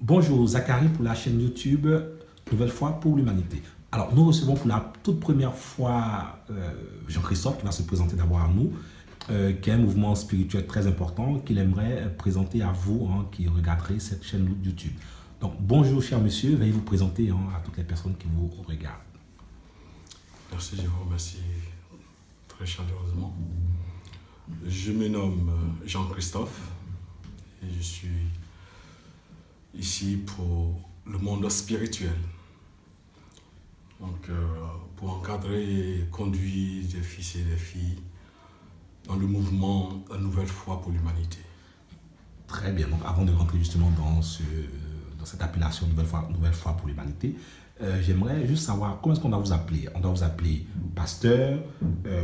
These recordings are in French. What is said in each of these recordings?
Bonjour Zachary pour la chaîne YouTube Nouvelle foi pour l'humanité. Alors nous recevons pour la toute première fois Jean-Christophe qui va se présenter d'abord à nous, qui est un mouvement spirituel très important qu'il aimerait présenter à vous qui regarderez cette chaîne YouTube. Donc bonjour cher monsieur, veuillez vous présenter à toutes les personnes qui vous regardent. Merci, je vous remercie très chaleureusement. Je me nomme Jean-Christophe et je suis ici pour le monde spirituel. Donc, pour encadrer et conduire des fils et des filles dans le mouvement La Nouvelle Foi pour l'Humanité. Très bien, donc avant de rentrer justement dans cette appellation Nouvelle Foi pour l'Humanité, j'aimerais juste savoir comment est-ce qu'on doit vous appeler. On doit vous appeler pasteur,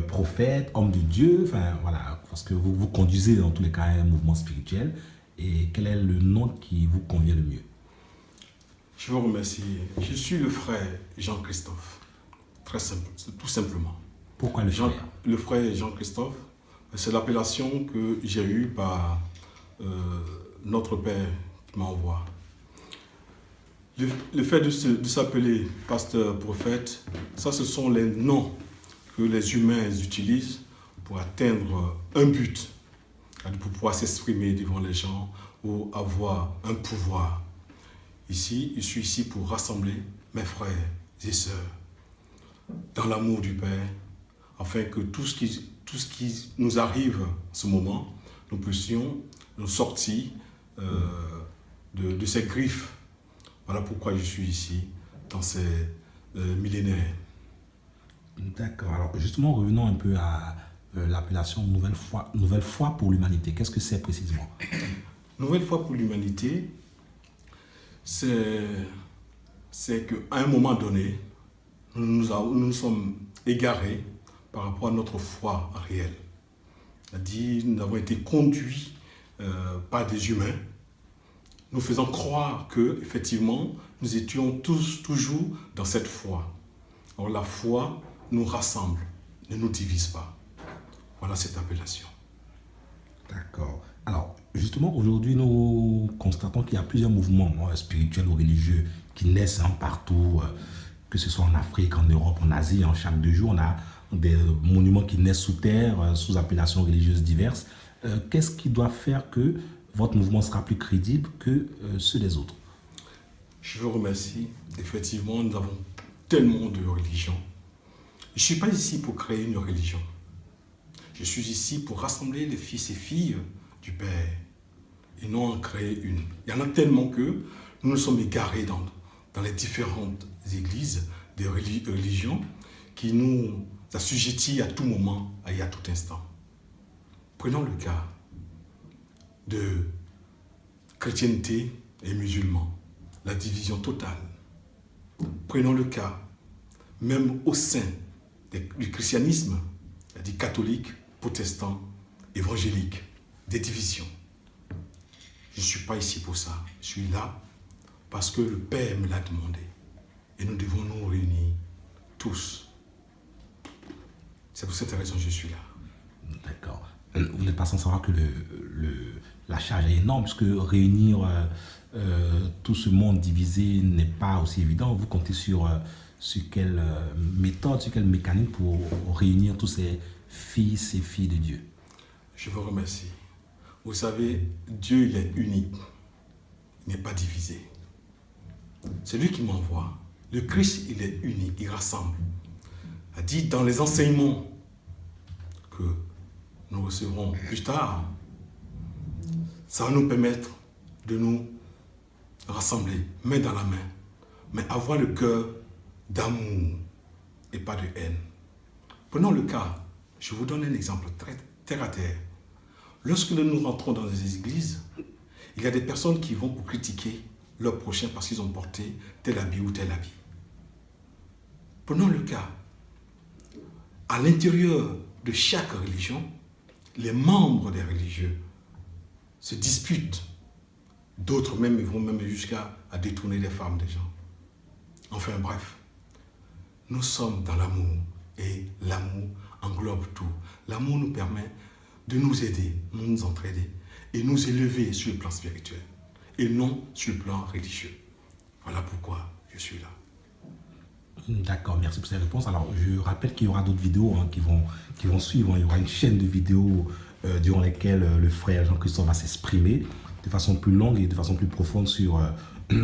prophète, homme de Dieu, enfin voilà, parce que vous conduisez dans tous les cas un mouvement spirituel. Et quel est le nom qui vous convient le mieux? Je vous remercie. Je suis le frère Jean-Christophe. Très simple, tout simplement. Pourquoi le frère? Le frère Jean-Christophe, c'est l'appellation que j'ai eue par notre Père qui m'envoie. Le fait de s'appeler pasteur, prophète, ça ce sont les noms que les humains utilisent pour atteindre un but, pour pouvoir s'exprimer devant les gens ou avoir un pouvoir. Ici, je suis ici pour rassembler mes frères et sœurs dans l'amour du Père, afin que tout ce qui nous arrive en ce moment, nous puissions nous sortir de ces griffes. Voilà pourquoi je suis ici, dans ces millénaires. D'accord. Alors justement, revenons un peu à l'appellation Nouvelle Foi pour l'Humanité. Qu'est-ce que c'est précisément? Nouvelle Foi pour l'Humanité, c'est qu'à un moment donné, nous nous sommes égarés par rapport à notre foi réelle. C'est-à-dire, nous avons été conduits par des humains, nous faisant croire que, effectivement, nous étions tous toujours dans cette foi. Alors la foi nous rassemble, ne nous divise pas. Voilà cette appellation. D'accord. Alors, justement, aujourd'hui, nous constatons qu'il y a plusieurs mouvements spirituels ou religieux qui naissent partout, que ce soit en Afrique, en Europe, en Asie. Chaque 2 jours, on a des monuments qui naissent sous terre, sous appellations religieuses diverses. Qu'est-ce qui doit faire que votre mouvement sera plus crédible que ceux des autres? Je vous remercie. Effectivement, nous avons tellement de religions. Je ne suis pas ici pour créer une religion. Je suis ici pour rassembler les fils et filles du Père et non en créer une. Il y en a tellement que nous nous sommes égarés dans les différentes églises des religions qui nous assujettissent à tout moment et à tout instant. Prenons le cas de chrétienté et musulmans, la division totale. Prenons le cas, même au sein du christianisme, c'est-à-dire catholique, protestant, évangélique, des divisions. Je ne suis pas ici pour ça. Je suis là parce que le Père me l'a demandé. Et nous devons nous réunir tous. C'est pour cette raison que je suis là. D'accord. Vous n'êtes pas sans savoir que la charge est énorme, parce que réunir tout ce monde divisé n'est pas aussi évident. Vous comptez sur quelle méthode, sur quel mécanisme pour réunir tous ces fils et filles de Dieu? Je vous remercie. Vous savez, Dieu, il est unique. Il n'est pas divisé. C'est lui qui m'envoie. Le Christ, il est unique, il rassemble. Il a dit dans les enseignements que nous recevrons plus tard, ça va nous permettre de nous rassembler, main dans la main, mais avoir le cœur d'amour et pas de haine. Prenons le cas, je vous donne un exemple très terre à terre. Lorsque nous rentrons dans des églises, il y a des personnes qui vont pour critiquer leur prochain parce qu'ils ont porté tel habit ou tel habit. Prenons le cas, à l'intérieur de chaque religion, les membres des religieux se disputent. D'autres même vont même jusqu'à détourner les femmes des gens. Enfin bref, nous sommes dans l'amour et l'amour englobe tout. L'amour nous permet de nous aider, nous entraider et nous élever sur le plan spirituel. et non sur le plan religieux. Voilà pourquoi je suis là. D'accord, merci pour ces réponses. Alors, je rappelle qu'il y aura d'autres vidéos qui vont suivre. Il y aura une chaîne de vidéos durant lesquelles le frère Jean-Christophe va s'exprimer de façon plus longue et de façon plus profonde sur,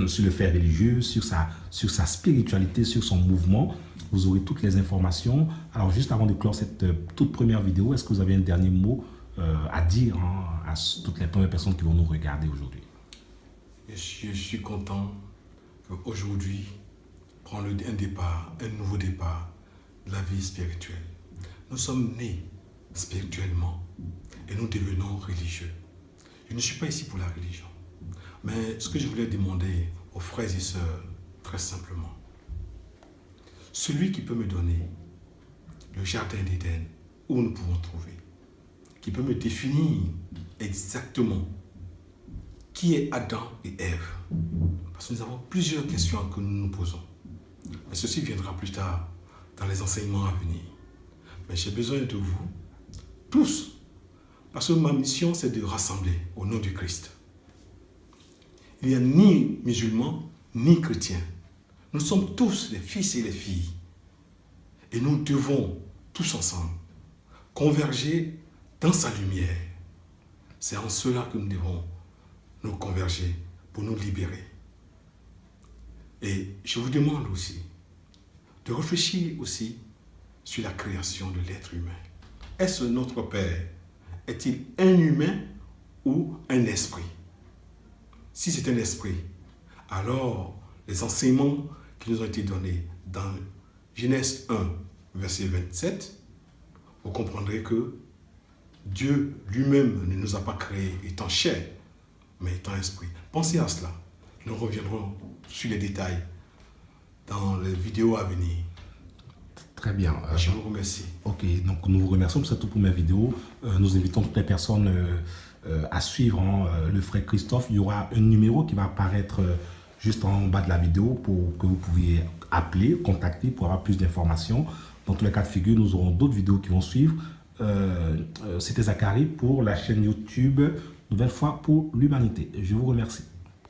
sur le fait religieux, sur sa spiritualité, sur son mouvement. Vous aurez toutes les informations. Alors, juste avant de clore cette toute première vidéo, est-ce que vous avez un dernier mot à dire à toutes les premières personnes qui vont nous regarder aujourd'hui? Je suis content qu'aujourd'hui, prendre un nouveau départ de la vie spirituelle. Nous sommes nés spirituellement et nous devenons religieux. Je ne suis pas ici pour la religion, mais ce que je voulais demander aux frères et sœurs, très simplement, celui qui peut me donner le jardin d'Éden où nous pouvons trouver, qui peut me définir exactement qui est Adam et Ève, parce que nous avons plusieurs questions que nous nous posons. Mais ceci viendra plus tard dans les enseignements à venir. Mais j'ai besoin de vous, tous, parce que ma mission, c'est de rassembler au nom du Christ. Il n'y a ni musulmans, ni chrétiens. Nous sommes tous les fils et les filles. Et nous devons, tous ensemble, converger dans sa lumière. C'est en cela que nous devons nous converger pour nous libérer. Et je vous demande aussi de réfléchir aussi sur la création de l'être humain. Est-ce notre Père? Est-il un humain ou un esprit? Si c'est un esprit, alors les enseignements qui nous ont été donnés dans Genèse 1, verset 27, vous comprendrez que Dieu lui-même ne nous a pas créés étant chair, mais étant esprit. Pensez à cela. Nous reviendrons sur les détails dans les vidéos à venir. Très bien. Je vous remercie. Ok, donc nous vous remercions pour cette toute première vidéo. Nous invitons toutes les personnes à suivre le frère Christophe. Il y aura un numéro qui va apparaître juste en bas de la vidéo pour que vous puissiez appeler, contacter pour avoir plus d'informations. Dans tous les cas de figure, nous aurons d'autres vidéos qui vont suivre. C'était Zachary pour la chaîne YouTube Nouvelle Foi pour l'Humanité. Je vous remercie.